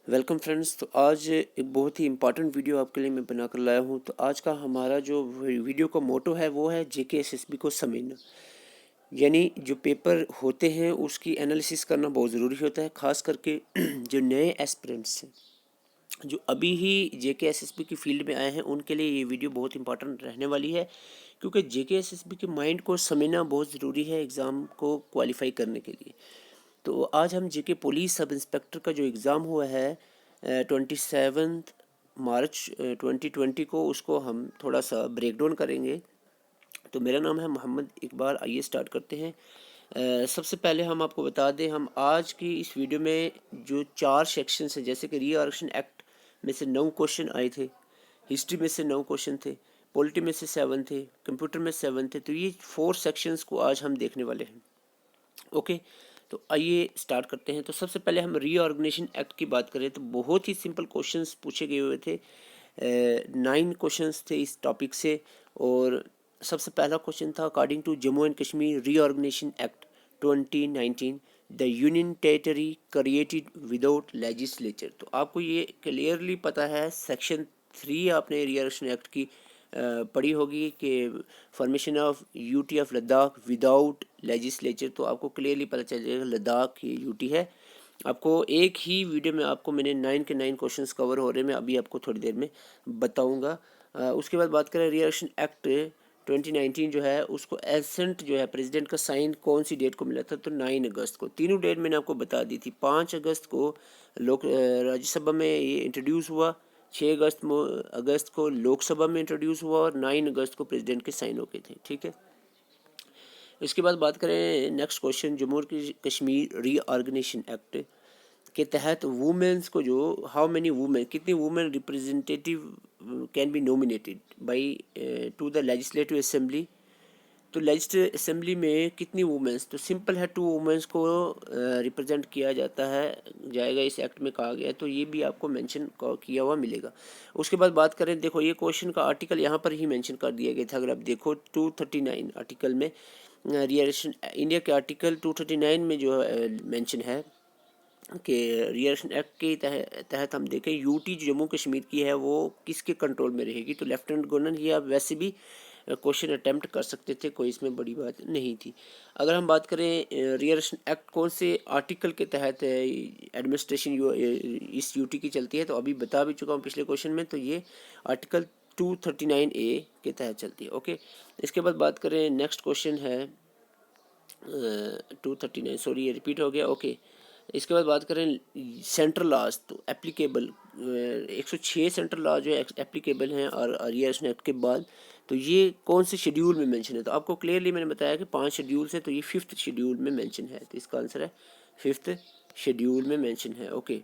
Welcome friends. तो आज एक बहुत ही इम्पॉर्टेंट वीडियो आपके लिए मैं बनाकर लाया हूँ। तो आज का हमारा जो वीडियो का मोटो है वो है जेके एसएसबी को समझना। यानी जो पेपर होते हैं उसकी एनालिसिस करना बहुत ज़रूरी होता है, ख़ास करके जो नए एस्पिरेंट्स हैं जो अभी ही जेके एसएसबी की फील्ड में आए हैं उनके लिए ये वीडियो बहुत इंपॉर्टेंट रहने वाली है, क्योंकि जेके एसएसबी के माइंड को समझना बहुत ज़रूरी है एग्ज़ाम को क्वालिफाई करने के लिए। तो आज हम जेके पुलिस सब इंस्पेक्टर का जो एग्ज़ाम हुआ है 27 मार्च 2020 को, उसको हम थोड़ा सा ब्रेक डाउन करेंगे। तो मेरा नाम है मोहम्मद इकबाल। आइए स्टार्ट करते हैं। सबसे पहले हम आपको बता दें, हम आज की इस वीडियो में जो 4 सेक्शंस हैं, जैसे कि री आरक्षण एक्ट में से 9 क्वेश्चन आए थे, हिस्ट्री में से 9 क्वेश्चन थे, पॉलिटी में से 7 थे, कंप्यूटर में 7 थे। तो ये 4 सेक्शंस को आज हम देखने वाले हैं। ओके, तो आइए स्टार्ट करते हैं। तो सबसे पहले हम रीऑर्गेनाइजेशन एक्ट की बात करें तो बहुत ही सिंपल क्वेश्चंस पूछे गए हुए थे। 9 क्वेश्चंस थे इस टॉपिक से। और सबसे पहला क्वेश्चन था, according to Jammu and Kashmir reorganisation act 2019 the union territory created without legislature. तो आपको ये क्लियरली पता है, सेक्शन 3 आपने रीऑर्गेनाइजेशन एक्ट की पढ़ी होगी कि formation of UT of Ladakh without legislature. तो आपको क्लियरली पता चल जाएगा लद्दाख ये यूटी है। आपको एक ही वीडियो में आपको मैंने 9 के 9 क्वेश्चंस कवर हो रहे हैं, मैं अभी आपको थोड़ी देर में बताऊंगा। उसके बाद बात करें रीएक्शन एक्ट 2019 जो है, उसको एसेंट जो है प्रेसिडेंट का साइन कौन सी डेट को मिला था, तो 9 अगस्त को। तीनों डेट मैंने आपको बता दी थी। 5 अगस्त को राज्यसभा में ये इंट्रोड्यूस हुआ, 6 अगस्त को लोकसभा में इंट्रोड्यूस हुआ और 9 अगस्त को प्रेसिडेंट के साइन हो गए थे। ठीक है। इसके बाद बात करें next question, Jammu Kashmir reorganisation act के तहत वुमेन्स को जो हाउ मेनी वुमेन, कितनी women representative can be nominated by to the legislative assembly. तो लेजिस्लेटिव असेंबली में कितनी वुमेन्स, तो सिंपल है 2 वुमेन्स को रिप्रेजेंट किया जाता है जाएगा, इस एक्ट में कहा गया है। तो ये भी आपको मेंशन किया हुआ मिलेगा। उसके बाद बात करें, देखो ये क्वेश्चन का आर्टिकल यहाँ पर ही मेंशन कर दिया गया था। अगर आप देखो 239 आर्टिकल में, रिएक्शन इंडिया के आर्टिकल 239 में जो मेंशन है कि रिएक्शन एक्ट के तहत हम देखें यूटी जो जम्मू कश्मीर की है वो किसके कंट्रोल में रहेगी। तो लेफ्टिनेंट गवर्नर ही आप वैसे भी क्वेश्चन अटैम्प्ट कर सकते थे, कोई इसमें बड़ी बात नहीं थी। अगर हम बात करें रिएक्शन एक्ट कौन से आर्टिकल के तहत एडमिनिस्ट्रेशन इस यूटी की चलती है, तो अभी बता भी चुका हूँ पिछले क्वेश्चन में। तो ये आर्टिकल 239A के तहत चलती है। ओके, इसके बाद बात करें, नेक्स्ट क्वेश्चन है 239, सॉरी ये रिपीट हो गया। ओके, इसके बाद बात करें सेंट्रल लॉज, तो एप्लीकेबल 106 सेंट्रल लॉ जो एप्लीकेबल हैं और रिएक्शन एक्ट के बाद। तो ये कौन से शेड्यूल में मेंशन है, तो आपको क्लियरली मैंने बताया कि 5 शेड्यूल्स हैं, तो ये 5th शेड्यूल में मेंशन है। तो इसका आंसर है 5th शेड्यूल में मेंशन है। ओके,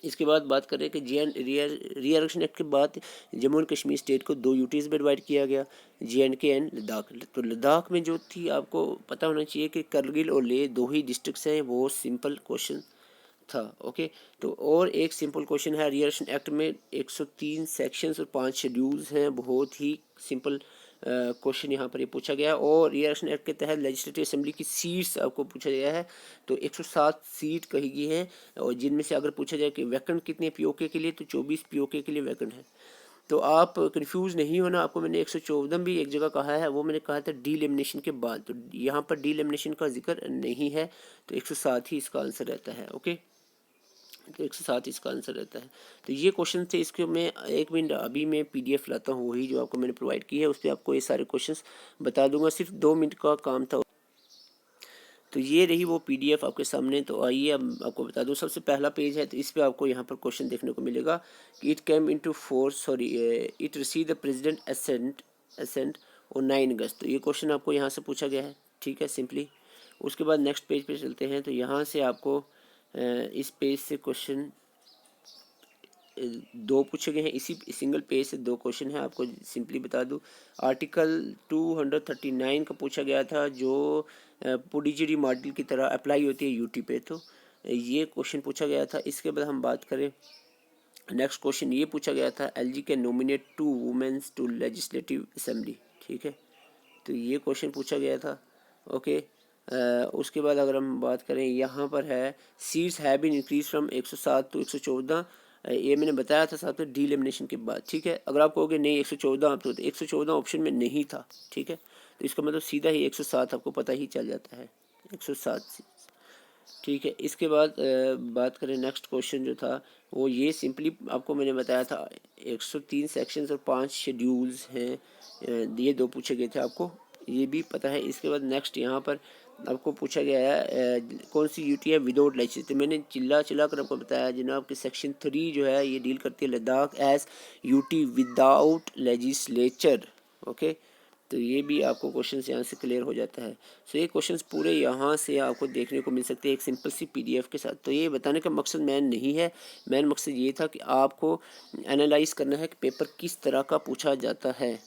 इसके बाद बात करें कि रीआरक्षण एक्ट के बाद जम्मू एंड कश्मीर स्टेट को 2 यूटीज़ में डिवाइड किया गया, JNK एंड लद्दाख। तो लद्दाख में जो थी, आपको पता होना चाहिए कि करगिल और लेह 2 ही डिस्ट्रिक्ट्स हैं। वो सिंपल क्वेश्चन था। ओके, तो और एक सिंपल क्वेश्चन है, रिजर्वेशन एक्ट में 103 सेक्शंस और 5 शेड्यूल्स हैं। बहुत ही सिंपल क्वेश्चन यहाँ पर ये पूछा गया है। और रिजर्वेशन एक्ट के तहत लेजिस्लेटिव असेंबली की सीट्स आपको पूछा गया है। तो 107 सीट कही गई है, और जिनमें से अगर पूछा जाए कि वैकेंट कितने पीओके के लिए, तो 24 पीओके के लिए वैकेंट है। तो आप कंफ्यूज नहीं होना, आपको मैंने 114 भी एक जगह कहा है, वो मैंने कहा था डीलेमिनेशन के बाद। तो यहाँ पर डीलेमिनेशन का जिक्र नहीं है, तो 107 ही इसका आंसर रहता है। ओके, तो 107 इसका आंसर रहता है। तो ये क्वेश्चन थे, इसके मैं 1 मिनट अभी मैं PDF लाता हूँ, वही जो आपको मैंने प्रोवाइड की है, उस पर आपको ये सारे क्वेश्चंस बता दूंगा। सिर्फ 2 मिनट का काम था। तो ये रही वो PDF आपके सामने। तो आइए अब आपको बता दूं, सबसे पहला पेज है, तो इस पे आपको यहाँ पर क्वेश्चन देखने को मिलेगा कि it came into force, sorry it receive the president assent और 9 अगस्त। तो ये क्वेश्चन आपको यहाँ से पूछा गया है। ठीक है, सिंपली। उसके बाद नेक्स्ट पेज पे चलते हैं। तो यहाँ से आपको इस पेज से क्वेश्चन 2 पूछे गए हैं। इसी सिंगल पेज से 2 क्वेश्चन हैं। आपको सिंपली बता दूं, आर्टिकल 239 का पूछा गया था, जो पुडुचेरी मॉडल की तरह अप्लाई होती है यूटी पे। तो ये क्वेश्चन पूछा गया था। इसके बाद हम बात करें, नेक्स्ट क्वेश्चन ये पूछा गया था, LG can nominate 2 womens to legislative assembly. ठीक है, तो ये क्वेश्चन पूछा गया था। ओके, उसके बाद अगर हम बात करें यहाँ पर है seats have been increase from 107 to 114। ये मैंने बताया था साथ में डीलिमिनेशन के बाद, ठीक है। अगर आप कहोगे नहीं 114 तो 114 ऑप्शन में नहीं था, ठीक है, तो इसका मतलब सीधा ही 107 आपको पता ही चल जाता है, 107, ठीक है। इसके बाद बात करें नेक्स्ट क्वेश्चन जो था वो ये सिंपली आपको मैंने बताया था 103 सेक्शंस और 5 शेड्यूल्स हैं, ये 2 पूछे गए थे आपको, ये भी पता है। इसके बाद नेक्स्ट यहाँ पर आपको पूछा गया है कौन सी यूटी है विदाउट लेजिस्लेचर, तो मैंने चिल्ला कर आपको बताया जनाब कि सेक्शन 3 जो है ये डील करती है Ladakh as UT without legislature, okay. तो ये भी आपको क्वेश्चन यहाँ से क्लियर हो जाता है। सो ये क्वेश्चंस पूरे यहाँ से आपको देखने को मिल सकते हैं एक सिंपल सी पीडीएफ के साथ। तो ये बताने का मकसद मैन नहीं है, मैन मकसद ये था कि आपको एनालाइज करना है कि पेपर किस तरह का पूछा जाता है।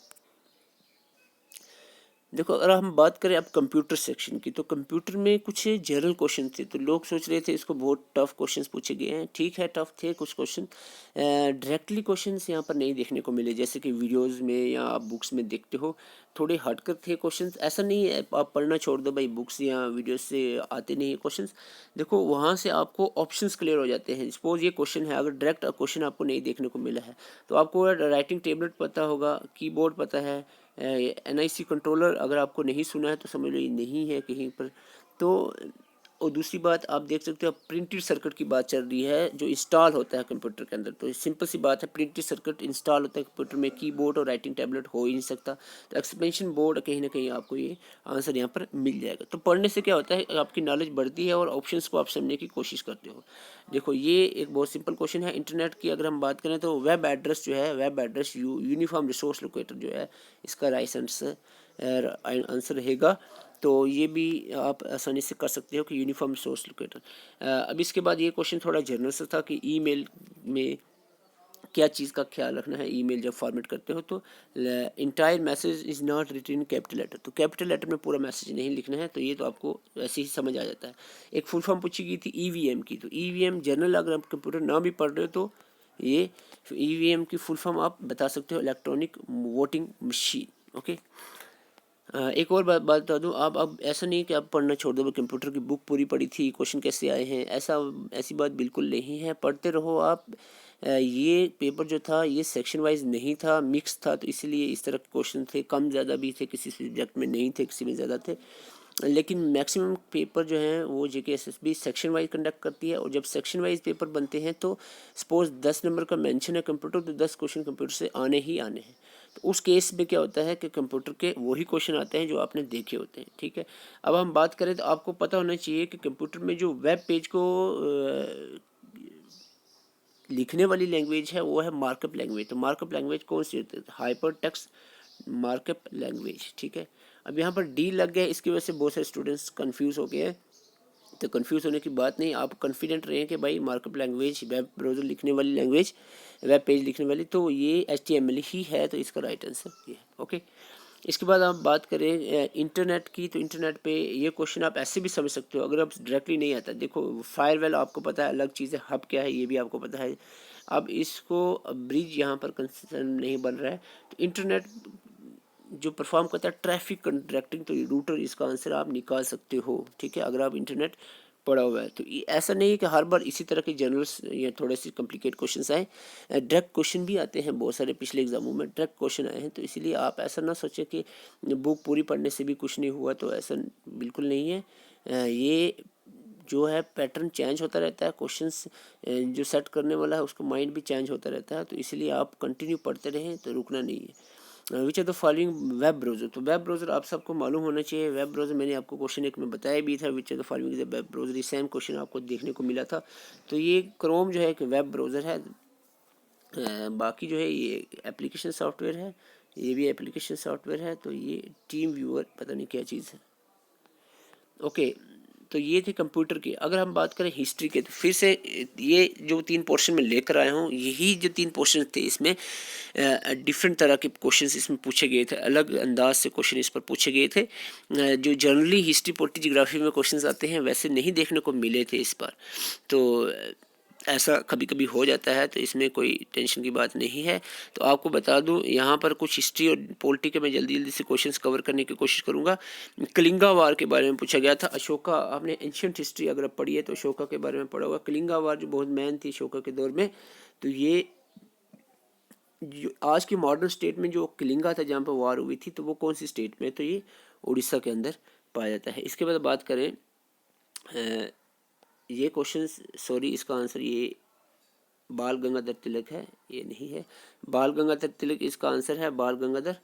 देखो अगर हम बात करें अब कंप्यूटर सेक्शन की, तो कंप्यूटर में कुछ जनरल क्वेश्चन थे, तो लोग सोच रहे थे इसको बहुत टफ क्वेश्चंस पूछे गए हैं, ठीक है टफ थे कुछ क्वेश्चन, डायरेक्टली क्वेश्चंस यहाँ पर नहीं देखने को मिले जैसे कि वीडियोस में या आप बुक्स में देखते हो, थोड़े हटकर थे क्वेश्चंस। ऐसा नहीं है आप पढ़ना छोड़ दो भाई, बुक्स या वीडियोस से आते नहीं है क्वेश्चंस, देखो वहाँ से आपको ऑप्शंस क्लियर हो जाते हैं। सपोज ये क्वेश्चन है, अगर डायरेक्ट क्वेश्चन आपको नहीं देखने को मिला है तो आपको राइटिंग टेबलेट पता होगा, कीबोर्ड पता है, NIC कंट्रोलर अगर आपको नहीं सुना है तो समझ लो ये नहीं है कहीं पर। तो और दूसरी बात आप देख सकते हो प्रिंटेड सर्किट की बात चल रही है जो इंस्टॉल होता है कंप्यूटर के अंदर, तो सिंपल सी बात है प्रिंटेड सर्किट इंस्टॉल होता है कंप्यूटर में, कीबोर्ड और राइटिंग टैबलेट हो ही नहीं सकता। तो एक्सपेंशन बोर्ड कहीं ना कहीं आपको ये आंसर यहाँ पर मिल जाएगा। तो पढ़ने से क्या होता है आपकी नॉलेज बढ़ती है और ऑप्शंस को आप समझने की कोशिश करते हो। देखो ये एक बहुत सिंपल क्वेश्चन है। इंटरनेट की अगर हम बात करें तो वेब एड्रेस जो है, web address uniform resource locator जो है इसका राइट आंसर रहेगा। तो ये भी आप आसानी से कर सकते हो कि यूनिफॉर्म रिसोर्स लोकेटर। अब इसके बाद ये क्वेश्चन थोड़ा जनरल सा था कि ईमेल में क्या चीज़ का ख्याल रखना है। ईमेल जब फॉर्मेट करते हो तो entire message is not written capital letter, तो कैपिटल लेटर में पूरा मैसेज नहीं लिखना है, तो ये तो आपको ऐसे ही समझ आ जाता है। एक फुल फॉर्म पूछी गई थी EVM की, तो EVM जनरल अगर आप कंप्यूटर ना भी पढ़ रहे हो तो ये EVM की फुल फॉर्म आप बता सकते हो इलेक्ट्रॉनिक वोटिंग मशीन, ओके। एक और बात बता दूं, आप अब ऐसा नहीं कि आप पढ़ना छोड़ दो, कंप्यूटर की बुक पूरी पढ़ी थी क्वेश्चन कैसे आए हैं, ऐसी बात बिल्कुल नहीं है, पढ़ते रहो आप। ये पेपर जो था ये सेक्शन वाइज नहीं था, मिक्स था, तो इसीलिए इस तरह के क्वेश्चन थे, कम ज़्यादा भी थे, किसी सब्जेक्ट में नहीं थे किसी में ज़्यादा थे, लेकिन मैक्सिमम पेपर जो हैं वो JK SSB section wise conduct करती है। और जब सेक्शन वाइज पेपर बनते हैं तो सपोज 10 नंबर का मेंशन है कंप्यूटर, तो 10 क्वेश्चन कंप्यूटर से आने ही आने हैं। तो उस केस में क्या होता है कि कंप्यूटर के वही क्वेश्चन आते हैं जो आपने देखे होते हैं, ठीक है। अब हम बात करें तो आपको पता होना चाहिए कि कंप्यूटर में जो वेब पेज को लिखने वाली लैंग्वेज है वो है मार्कअप लैंग्वेज। तो मार्कअप लैंग्वेज कौन सी होती है? हाइपर टेक्स्ट मार्कअप लैंग्वेज, ठीक है। अब यहाँ पर D लग गया, इसकी वजह से बहुत सारे स्टूडेंट्स कंफ्यूज हो गए हैं। तो कंफ्यूज होने की बात नहीं, आप कॉन्फिडेंट रहें कि भाई मार्कअप लैंग्वेज वेब ब्राउज़र लिखने वाली लैंग्वेज, वेब पेज लिखने वाली, तो ये HTML ही है, तो इसका राइट आंसर ये है, ओके। इसके बाद आप बात करें इंटरनेट की, तो इंटरनेट पे ये क्वेश्चन आप ऐसे भी समझ सकते हो अगर आप डायरेक्टली नहीं आता। देखो फायरवेल आपको पता है अलग चीज़ है, हब क्या है ये भी आपको पता है। अब इसको ब्रिज यहाँ पर कंसर्न नहीं बन रहा है, तो इंटरनेट जो परफॉर्म करता है ट्रैफिक कंडक्टिंग, तो रूटर इसका आंसर आप निकाल सकते हो, ठीक है, अगर आप इंटरनेट पड़ा हुआ है। तो ऐसा नहीं है कि हर बार इसी तरह के जनरल्स या थोड़े से कॉम्प्लिकेट क्वेश्चंस आए, डायरेक्ट क्वेश्चन भी आते हैं, बहुत सारे पिछले एग्जामों में डायरेक्ट क्वेश्चन आए हैं। तो इसीलिए आप ऐसा ना सोचें कि बुक पूरी पढ़ने से भी कुछ नहीं हुआ, तो ऐसा बिल्कुल नहीं है। ये जो है पैटर्न चेंज होता रहता है, क्वेश्चंस जो सेट करने वाला है उसका माइंड भी चेंज होता रहता है, तो इसलिए आप कंटिन्यू पढ़ते रहें, तो रुकना नहीं है। Which are the following web browser, तो वेब ब्राउज़र आप सबको मालूम होना चाहिए। वेब ब्राउज़र मैंने आपको क्वेश्चन एक में बताया भी था, which are the following is web browser, ये सेम क्वेश्चन आपको देखने को मिला था। तो ये क्रोम जो है एक वेब ब्राउज़र है, बाकी जो है ये एप्लीकेशन सॉफ्टवेयर है, ये भी एप्लीकेशन सॉफ्टवेयर है। तो ये टीम व्यूअर पता नहीं क्या चीज़ है, ओके। तो ये थे कंप्यूटर की। अगर हम बात करें हिस्ट्री के, तो फिर से ये जो 3 पोर्शन में लेकर आया हूँ, यही जो 3 पोर्शन थे इसमें डिफरेंट तरह के क्वेश्चंस इसमें पूछे गए थे, अलग अंदाज से क्वेश्चन इस पर पूछे गए थे। जो जनरली हिस्ट्री पॉलिटी जियोग्राफी में क्वेश्चंस आते हैं वैसे नहीं देखने को मिले थे इस बार। तो ऐसा कभी कभी हो जाता है, तो इसमें कोई टेंशन की बात नहीं है। तो आपको बता दूं यहाँ पर कुछ हिस्ट्री और पॉलिटी के मैं जल्दी जल्दी से क्वेश्चंस कवर करने की कोशिश करूँगा। कलिंगा वार के बारे में पूछा गया था। अशोका, आपने एंशियंट हिस्ट्री अगर आप पढ़ी है तो अशोका के बारे में पढ़ा होगा। कलिंगा वार जो बहुत मैन थी अशोका के दौर में, तो ये जो आज की मॉडर्न स्टेट में जो कलिंगा था जहाँ पर वार हुई थी, तो वो कौन सी स्टेट में, तो ये उड़ीसा के अंदर पाया जाता है। इसके बाद बात करें ये क्वेश्चन, सॉरी इसका आंसर ये बाल गंगाधर तिलक है, ये नहीं है। बाल गंगाधर तिलक इसका आंसर है, बाल गंगाधर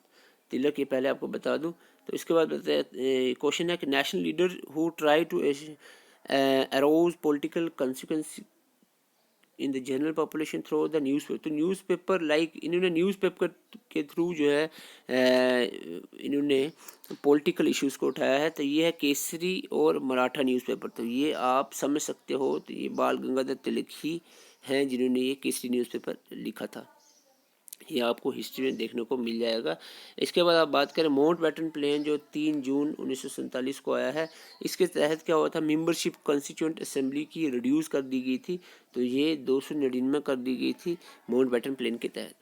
तिलक, ये पहले आपको बता दूं। तो इसके बाद क्वेश्चन है कि national leader who try to arouse political consequence in the general population through the newspaper. तो न्यूज़पेपर लाइक इन्होंने न्यूज़पेपर के थ्रू जो है इन्होंने पॉलिटिकल इश्यूज़ को उठाया है। तो ये है केसरी और मराठा न्यूज़पेपर। तो ये आप समझ सकते हो, तो ये बाल गंगाधर तिलक ही हैं जिन्होंने ये केसरी न्यूज़पेपर लिखा था। ये आपको हिस्ट्री में देखने को मिल जाएगा। इसके बाद आप बात करें माउंटबेटन प्लान जो 3 जून 1947 को आया है, इसके तहत क्या हुआ था, मेंबरशिप कॉन्स्टिट्यूएंट असेंबली की रिड्यूस कर दी गई थी। तो ये 299 कर दी गई थी माउंटबेटन प्लान के तहत।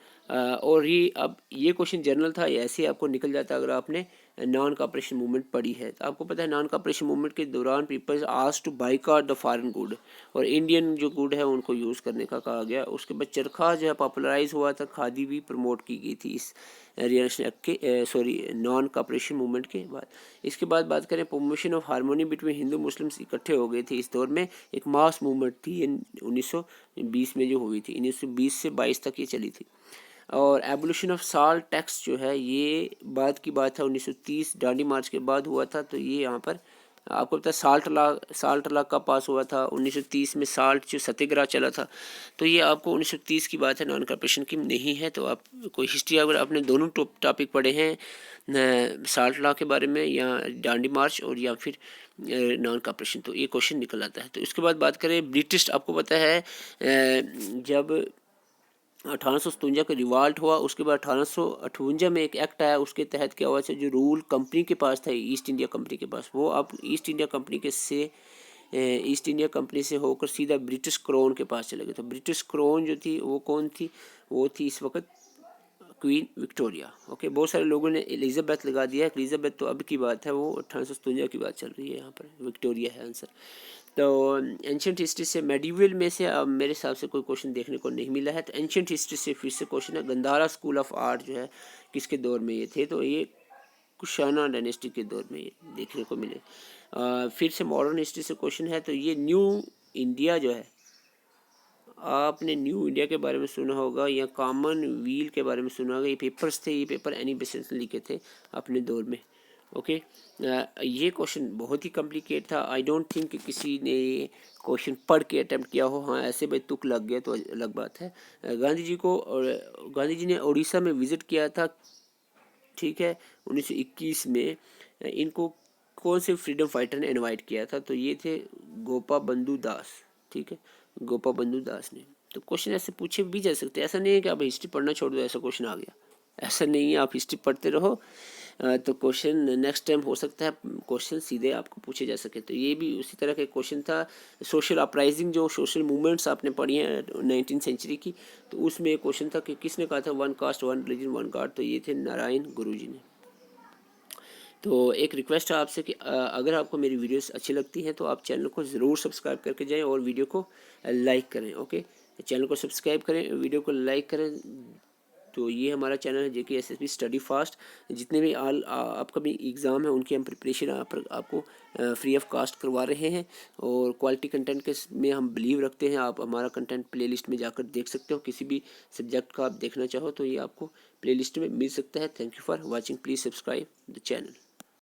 और ये अब ये क्वेश्चन जनरल था, ऐसे आपको निकल जाता अगर आपने नॉन कॉपरेशन मूवमेंट पढ़ी है। तो आपको पता है नॉन कॉपरेशन मूवमेंट के दौरान peoples asked to boycott the foreign good, और इंडियन जो गुड है उनको यूज़ करने का कहा गया। उसके बाद चरखा जो है पॉपुलराइज हुआ था, खादी भी प्रमोट की गई थी इस रिएक्शन एक्ट के नॉन कॉपरेशन मूवमेंट के बाद। इसके बाद बात करें promotion of harmony between Hindu Muslims इकट्ठे हो गए थे इस दौर में। एक मास मूवमेंट थी ये 1920 में जो हुई थी, 1920 से 22 तक ये चली थी। और एबोलिशन ऑफ साल्ट टैक्स जो है ये बाद की बात है, 1930 दांडी मार्च के बाद हुआ था। तो ये यहाँ पर आपको पता है साल्ट लॉ का पास हुआ था 1930 में, साल्ट जो सत्याग्रह चला था। तो ये आपको 1930 की बात है, नॉन कॉपरेशन की नहीं है। तो आप कोई हिस्ट्री अगर आपने दोनों टॉपिक पढ़े हैं साल्ट लॉ के बारे में या दांडी मार्च और या फिर नॉन कॉपरेशन, तो ये क्वेश्चन निकल आता है। तो इसके बाद बात करें ब्रिटिश, आपको पता है जब 1857 का रिवाल्ट हुआ, उसके बाद 1858 में एक एक्ट आया, उसके तहत क्या हुआ था, जो रूल कंपनी के पास था, ईस्ट इंडिया कंपनी के पास, वो अब ईस्ट इंडिया कंपनी से होकर सीधा ब्रिटिश क्राउन के पास चले गए। तो ब्रिटिश क्राउन जो थी वो कौन थी, वो थी इस वक्त क्वीन विक्टोरिया। ओके, बहुत सारे लोगों ने एलिजाबेथ लगा दिया है, एलिजाबेथ तो अब की बात है, वो 1857 की बात चल रही है, यहाँ पर विक्टोरिया है आंसर। तो एंशियंट हिस्ट्री से मेडिवल में से अब मेरे हिसाब से कोई क्वेश्चन देखने को नहीं मिला है। तो एंशियंट हिस्ट्री से फिर से क्वेश्चन है, गंधारा स्कूल ऑफ आर्ट जो है किसके दौर में ये थे, तो ये कुशाना डायनेस्टी के दौर में ये देखने को मिले। फिर से मॉडर्न हिस्ट्री से क्वेश्चन है, तो ये न्यू इंडिया जो है, आपने न्यू इंडिया के बारे में सुना होगा या कॉमन व्हील के बारे में सुना होगा। ये पेपर्स थे, ये पेपर एनी बेसेंट ने लिखे थे अपने दौर में। ओके, ये क्वेश्चन बहुत ही कॉम्प्लिकेट था। आई डोंट थिंक कि किसी ने ये क्वेश्चन पढ़ के अटैम्प्ट किया हो। हाँ, ऐसे भाई तुक लग गया तो अलग बात है। गांधी जी ने उड़ीसा में विज़िट किया था, ठीक है, 1921 में। इनको कौन से फ्रीडम फाइटर ने इनवाइट किया था, तो ये थे गोपा बंधु दास, ठीक है, गोपा बंधु दास ने। तो क्वेश्चन ऐसे पूछे भी जा सकते हैं, ऐसा नहीं है कि आप हिस्ट्री पढ़ना छोड़ दो ऐसा क्वेश्चन आ गया, ऐसा नहीं है, आप हिस्ट्री पढ़ते रहो तो क्वेश्चन नेक्स्ट टाइम हो सकता है क्वेश्चन सीधे आपको पूछे जा सके। तो ये भी उसी तरह का क्वेश्चन था। सोशल अपराइजिंग, जो सोशल मूवमेंट्स आपने पढ़ी हैं 19वीं सेंचुरी की, तो उसमें एक क्वेश्चन था कि किसने कहा था one cast one religion one God, तो ये थे नारायण गुरुजी ने। तो एक रिक्वेस्ट है आपसे कि अगर आपको मेरी वीडियोस अच्छी लगती हैं तो आप चैनल को ज़रूर सब्सक्राइब करके जाएं और वीडियो को लाइक करें। ओके, चैनल को सब्सक्राइब करें, वीडियो को लाइक करें। तो ये हमारा चैनल है जेके एसएसबी स्टडी फास्ट। जितने भी अपकमिंग एग्ज़ाम है उनकी हम प्रिपरेशन आपको फ्री ऑफ कास्ट करवा रहे हैं, और क्वालिटी कंटेंट के में हम बिलीव रखते हैं। आप हमारा कंटेंट प्लेलिस्ट में जाकर देख सकते हो, किसी भी सब्जेक्ट का आप देखना चाहो तो ये आपको प्लेलिस्ट में मिल सकता है। Thank you for watching, please subscribe the channel.